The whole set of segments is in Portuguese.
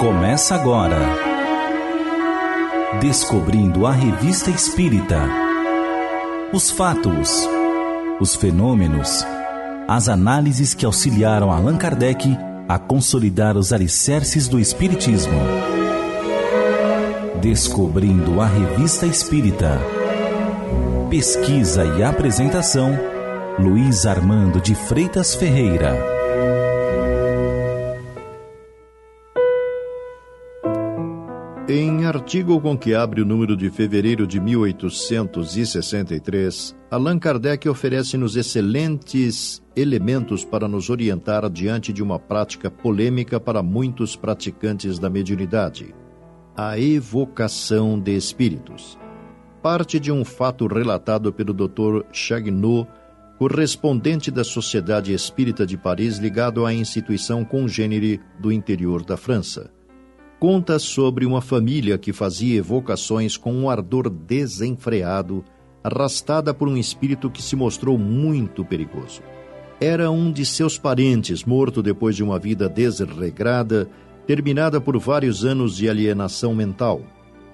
Começa agora Descobrindo a Revista Espírita. Os fatos, os fenômenos, as análises que auxiliaram Allan Kardec a consolidar os alicerces do Espiritismo. Descobrindo a Revista Espírita. Pesquisa e apresentação, Luiz Armando de Freitas Ferreira. Em artigo com que abre o número de fevereiro de 1863, Allan Kardec oferece-nos excelentes elementos para nos orientar diante de uma prática polêmica para muitos praticantes da mediunidade: a evocação de espíritos. Parte de um fato relatado pelo Dr. Chagnot, correspondente da Sociedade Espírita de Paris, ligado à instituição congênere do interior da França. Conta sobre uma família que fazia evocações com um ardor desenfreado, arrastada por um espírito que se mostrou muito perigoso. Era um de seus parentes, morto depois de uma vida desregrada, terminada por vários anos de alienação mental.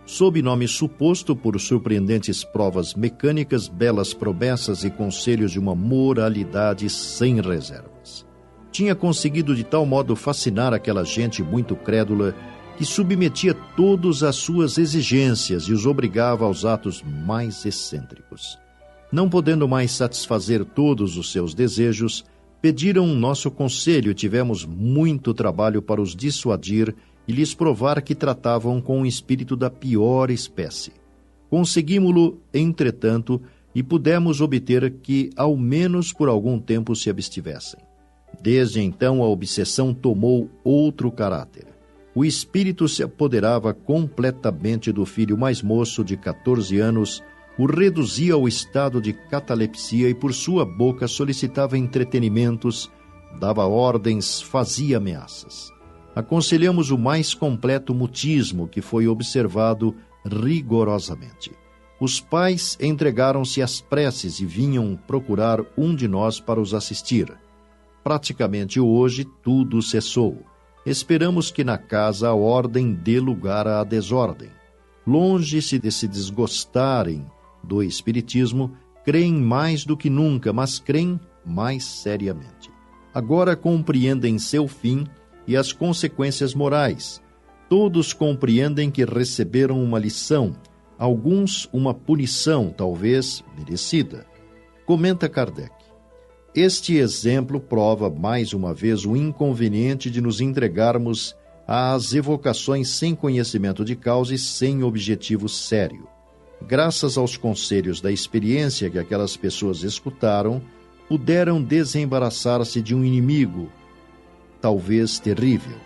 Sob nome suposto, por surpreendentes provas mecânicas, belas promessas e conselhos de uma moralidade sem reservas. Tinha conseguido de tal modo fascinar aquela gente muito crédula que submetia todos às suas exigências e os obrigava aos atos mais excêntricos. Não podendo mais satisfazer todos os seus desejos, pediram nosso conselho e tivemos muito trabalho para os dissuadir e lhes provar que tratavam com um espírito da pior espécie. Conseguimo-lo, entretanto, e pudemos obter que, ao menos por algum tempo, se abstivessem. Desde então, a obsessão tomou outro caráter. O espírito se apoderava completamente do filho mais moço, de 14 anos, o reduzia ao estado de catalepsia e por sua boca solicitava entretenimentos, dava ordens, fazia ameaças. Aconselhamos o mais completo mutismo, que foi observado rigorosamente. Os pais entregaram-se às preces e vinham procurar um de nós para os assistir. Praticamente hoje tudo cessou. Esperamos que na casa a ordem dê lugar à desordem. Longe-se de se desgostarem do espiritismo, creem mais do que nunca, mas creem mais seriamente. Agora compreendem seu fim e as consequências morais. Todos compreendem que receberam uma lição, alguns uma punição, talvez merecida. Comenta Kardec: este exemplo prova mais uma vez o inconveniente de nos entregarmos às evocações sem conhecimento de causa e sem objetivo sério. Graças aos conselhos da experiência que aquelas pessoas escutaram, puderam desembaraçar-se de um inimigo, talvez terrível.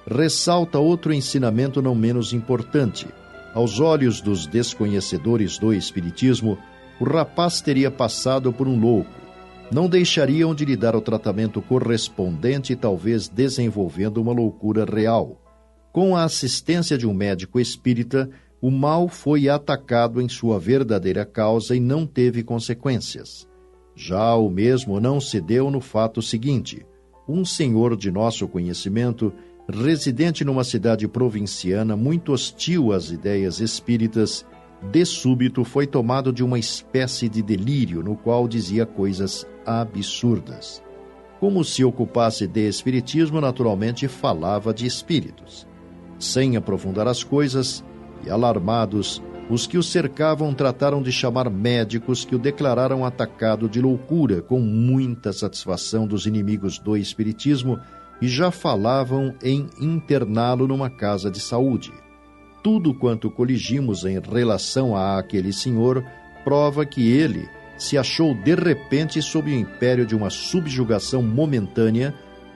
Ressalta outro ensinamento não menos importante. Aos olhos dos desconhecedores do espiritismo, o rapaz teria passado por um louco. Não deixariam de lhe dar o tratamento correspondente e talvez desenvolvendo uma loucura real. Com a assistência de um médico espírita, o mal foi atacado em sua verdadeira causa e não teve consequências. Já o mesmo não se deu no fato seguinte: um senhor de nosso conhecimento, residente numa cidade provinciana muito hostil às ideias espíritas, de súbito foi tomado de uma espécie de delírio no qual dizia coisas absurdas. Como se ocupasse de espiritismo, naturalmente falava de espíritos. Sem aprofundar as coisas, e alarmados, os que o cercavam trataram de chamar médicos, que o declararam atacado de loucura, com muita satisfação dos inimigos do espiritismo, e já falavam em interná-lo numa casa de saúde. Tudo quanto coligimos em relação a aquele senhor prova que ele se achou de repente sob o império de uma subjugação momentânea,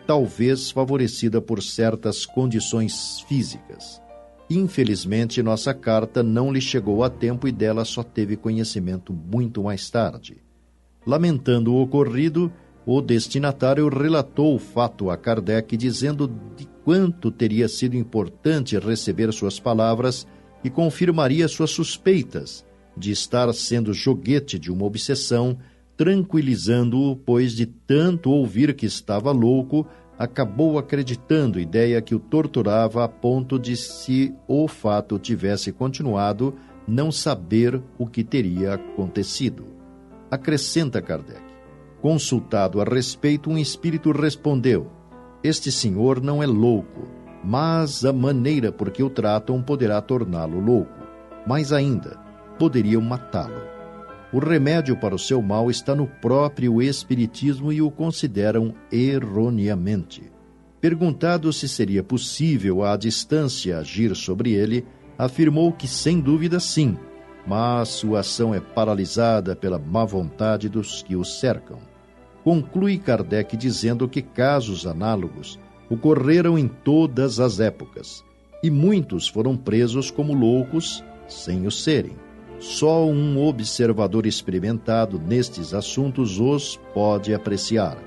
talvez favorecida por certas condições físicas. Infelizmente, nossa carta não lhe chegou a tempo e dela só teve conhecimento muito mais tarde. Lamentando o ocorrido, o destinatário relatou o fato a Kardec, dizendo de quanto teria sido importante receber suas palavras e confirmaria suas suspeitas de estar sendo joguete de uma obsessão, tranquilizando-o, pois de tanto ouvir que estava louco, acabou acreditando, ideia que o torturava a ponto de, se o fato tivesse continuado, não saber o que teria acontecido. Acrescenta Kardec. Consultado a respeito, um espírito respondeu: este senhor não é louco, mas a maneira por que o tratam poderá torná-lo louco. Mais ainda, poderiam matá-lo. O remédio para o seu mal está no próprio espiritismo e o consideram erroneamente. Perguntado se seria possível à distância agir sobre ele, afirmou que sem dúvida sim, mas sua ação é paralisada pela má vontade dos que o cercam. Conclui Kardec dizendo que casos análogos ocorreram em todas as épocas, e muitos foram presos como loucos sem o serem. Só um observador experimentado nestes assuntos os pode apreciar.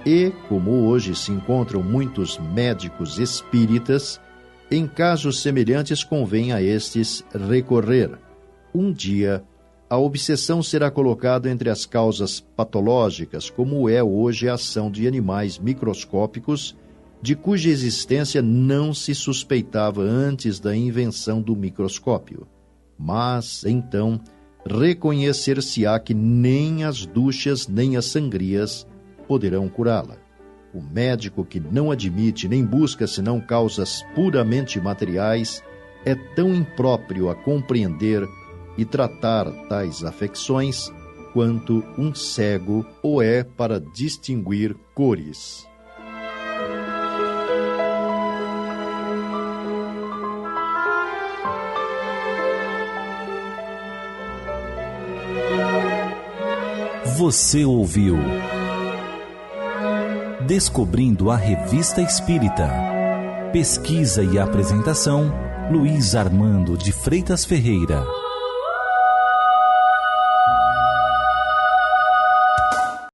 E, como hoje se encontram muitos médicos espíritas, em casos semelhantes convém a estes recorrer. Um dia, a obsessão será colocada entre as causas patológicas, como é hoje a ação de animais microscópicos, de cuja existência não se suspeitava antes da invenção do microscópio. Mas, então, reconhecer-se-á que nem as duchas nem as sangrias poderão curá-la. O médico que não admite nem busca senão causas puramente materiais é tão impróprio a compreender e tratar tais afecções quanto um cego o é para distinguir cores. Você ouviu Descobrindo a Revista Espírita. Pesquisa e apresentação, Luiz Armando de Freitas Ferreira.